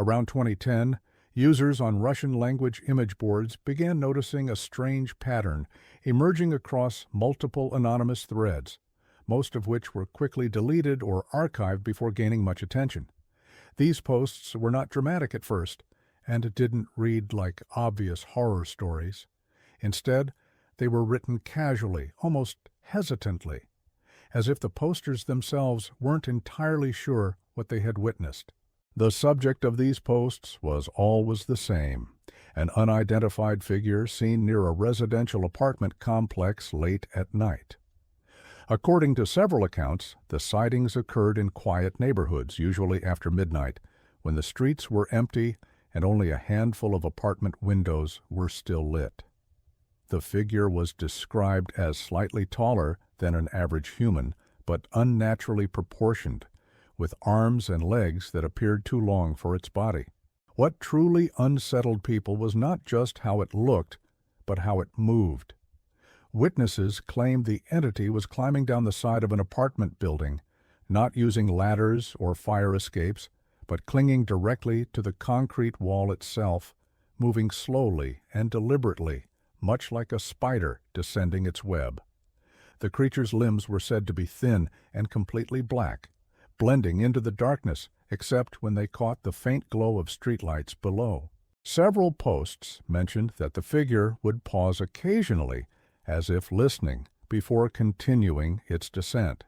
Around 2010, users on Russian-language image boards began noticing a strange pattern emerging across multiple anonymous threads, most of which were quickly deleted or archived before gaining much attention. These posts were not dramatic at first, and didn't read like obvious horror stories. Instead, they were written casually, almost hesitantly, as if the posters themselves weren't entirely sure what they had witnessed. The subject of these posts was always the same: an unidentified figure seen near a residential apartment complex late at night. According to several accounts, the sightings occurred in quiet neighborhoods, usually after midnight, when the streets were empty and only a handful of apartment windows were still lit. The figure was described as slightly taller than an average human, but unnaturally proportioned, with arms and legs that appeared too long for its body. What truly unsettled people was not just how it looked, but how it moved. Witnesses claimed the entity was climbing down the side of an apartment building, not using ladders or fire escapes, but clinging directly to the concrete wall itself, moving slowly and deliberately, much like a spider descending its web. The creature's limbs were said to be thin and completely black, blending into the darkness except when they caught the faint glow of streetlights below. Several posts mentioned that the figure would pause occasionally, as if listening, before continuing its descent.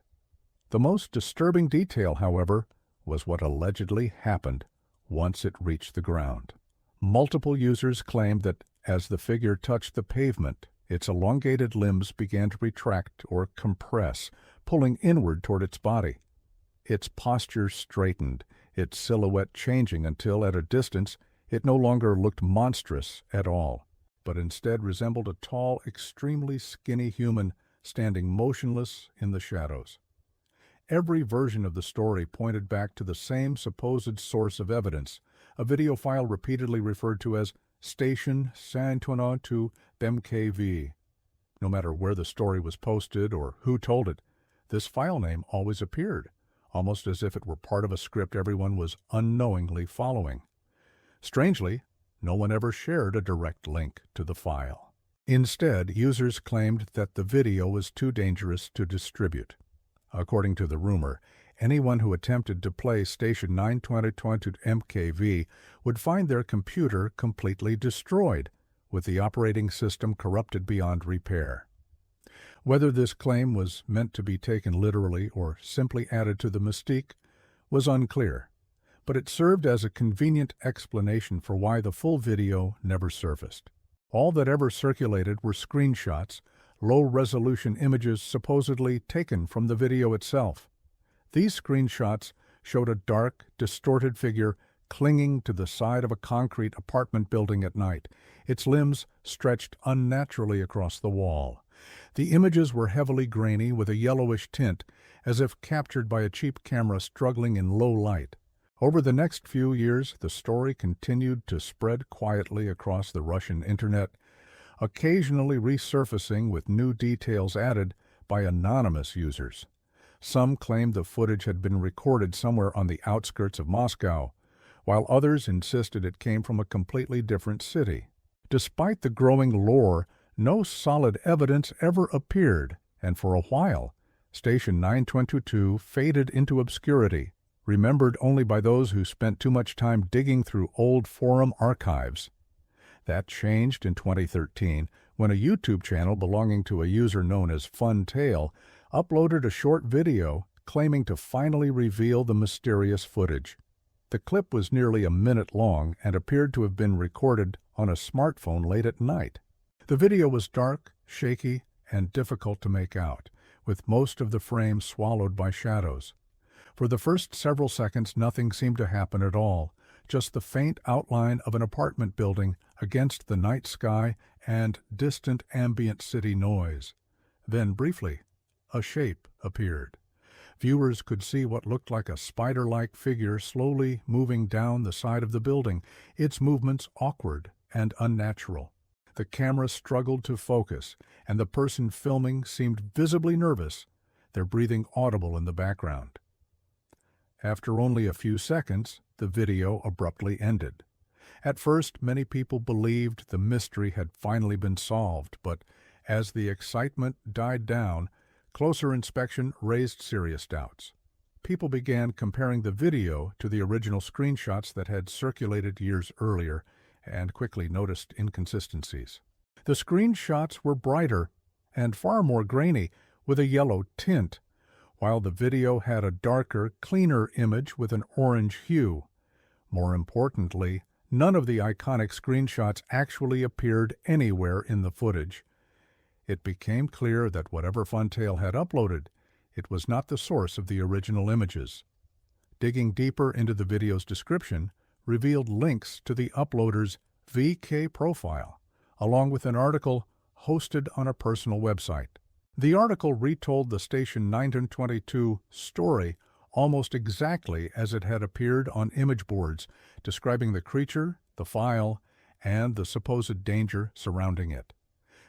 The most disturbing detail, however, was what allegedly happened once it reached the ground. Multiple users claimed that as the figure touched the pavement, its elongated limbs began to retract or compress, pulling inward toward its body. Its posture straightened, its silhouette changing until, at a distance, it no longer looked monstrous at all, but instead resembled a tall, extremely skinny human standing motionless in the shadows. Every version of the story pointed back to the same supposed source of evidence, a video file repeatedly referred to as Station Sightings MKV. No matter where the story was posted or who told it, this file name always appeared, almost as if it were part of a script everyone was unknowingly following. Strangely, no one ever shared a direct link to the file. Instead, users claimed that the video was too dangerous to distribute. According to the rumor, anyone who attempted to play Station 922 MKV would find their computer completely destroyed, with the operating system corrupted beyond repair. Whether this claim was meant to be taken literally or simply added to the mystique was unclear, but it served as a convenient explanation for why the full video never surfaced. All that ever circulated were screenshots, low-resolution images supposedly taken from the video itself. These screenshots showed a dark, distorted figure clinging to the side of a concrete apartment building at night, its limbs stretched unnaturally across the wall. The images were heavily grainy with a yellowish tint, as if captured by a cheap camera struggling in low light. Over the next few years, the story continued to spread quietly across the Russian internet, occasionally resurfacing with new details added by anonymous users. Some claimed the footage had been recorded somewhere on the outskirts of Moscow, while others insisted it came from a completely different city. Despite the growing lore, no solid evidence ever appeared, and for a while, Station 922 faded into obscurity, remembered only by those who spent too much time digging through old forum archives. That changed in 2013 when a YouTube channel belonging to a user known as Fun Tale uploaded a short video claiming to finally reveal the mysterious footage. The clip was nearly a minute long and appeared to have been recorded on a smartphone late at night. The video was dark, shaky, and difficult to make out, with most of the frame swallowed by shadows. For the first several seconds, nothing seemed to happen at all, just the faint outline of an apartment building against the night sky and distant ambient city noise. Then, briefly, a shape appeared. Viewers could see what looked like a spider-like figure slowly moving down the side of the building, its movements awkward and unnatural. The camera struggled to focus, and the person filming seemed visibly nervous, their breathing audible in the background. After only a few seconds, the video abruptly ended. At first, many people believed the mystery had finally been solved, but as the excitement died down, closer inspection raised serious doubts. People began comparing the video to the original screenshots that had circulated years earlier and quickly noticed inconsistencies. The screenshots were brighter and far more grainy, with a yellow tint, while the video had a darker, cleaner image with an orange hue. More importantly, none of the iconic screenshots actually appeared anywhere in the footage. It became clear that whatever Funtail had uploaded, it was not the source of the original images. Digging deeper into the video's description revealed links to the uploader's VK profile, along with an article hosted on a personal website. The article retold the Station 922 story almost exactly as it had appeared on image boards, describing the creature, the file, and the supposed danger surrounding it.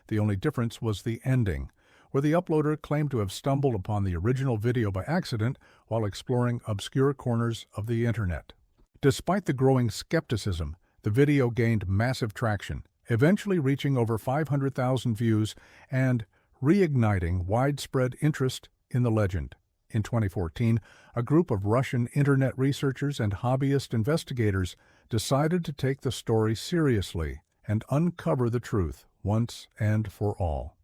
The only difference was the ending, where the uploader claimed to have stumbled upon the original video by accident while exploring obscure corners of the internet. Despite the growing skepticism, the video gained massive traction, eventually reaching over 500,000 views and reigniting widespread interest in the legend. In 2014, a group of Russian internet researchers and hobbyist investigators decided to take the story seriously and uncover the truth once and for all.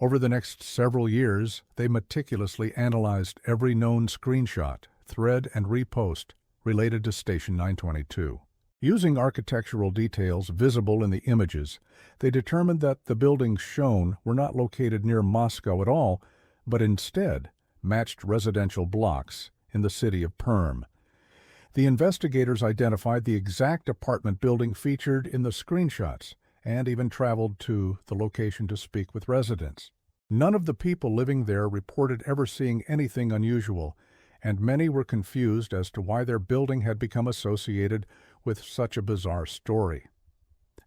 Over the next several years, they meticulously analyzed every known screenshot, thread, and repost related to Station 922. Using architectural details visible in the images, they determined that the buildings shown were not located near Moscow at all, but instead matched residential blocks in the city of Perm. The investigators identified the exact apartment building featured in the screenshots and even traveled to the location to speak with residents. None of the people living there reported ever seeing anything unusual, and many were confused as to why their building had become associated with such a bizarre story.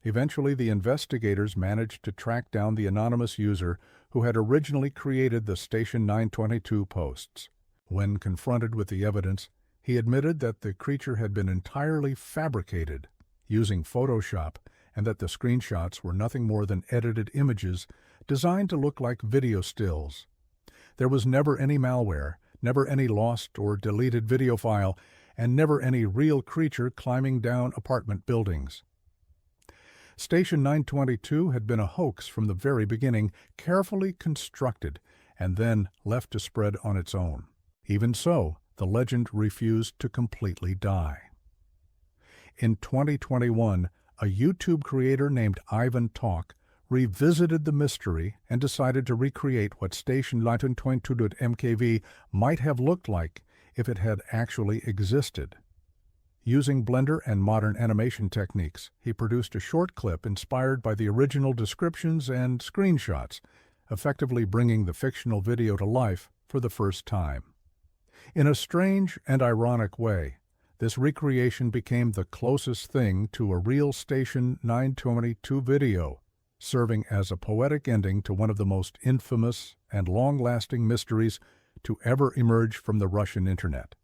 Eventually, the investigators managed to track down the anonymous user who had originally created the Station 922 posts. When confronted with the evidence, he admitted that the creature had been entirely fabricated using Photoshop and that the screenshots were nothing more than edited images designed to look like video stills. There was never any malware, never any lost or deleted video file, and never any real creature climbing down apartment buildings. Station 922 had been a hoax from the very beginning, carefully constructed and then left to spread on its own. Even so, the legend refused to completely die. In 2021, a YouTube creator named Ivan Talk revisited the mystery and decided to recreate what Station 922.mkv might have looked like if it had actually existed. Using Blender and modern animation techniques, he produced a short clip inspired by the original descriptions and screenshots, effectively bringing the fictional video to life for the first time. In a strange and ironic way, this recreation became the closest thing to a real Station 922 video, serving as a poetic ending to one of the most infamous and long-lasting mysteries to ever emerge from the Russian internet.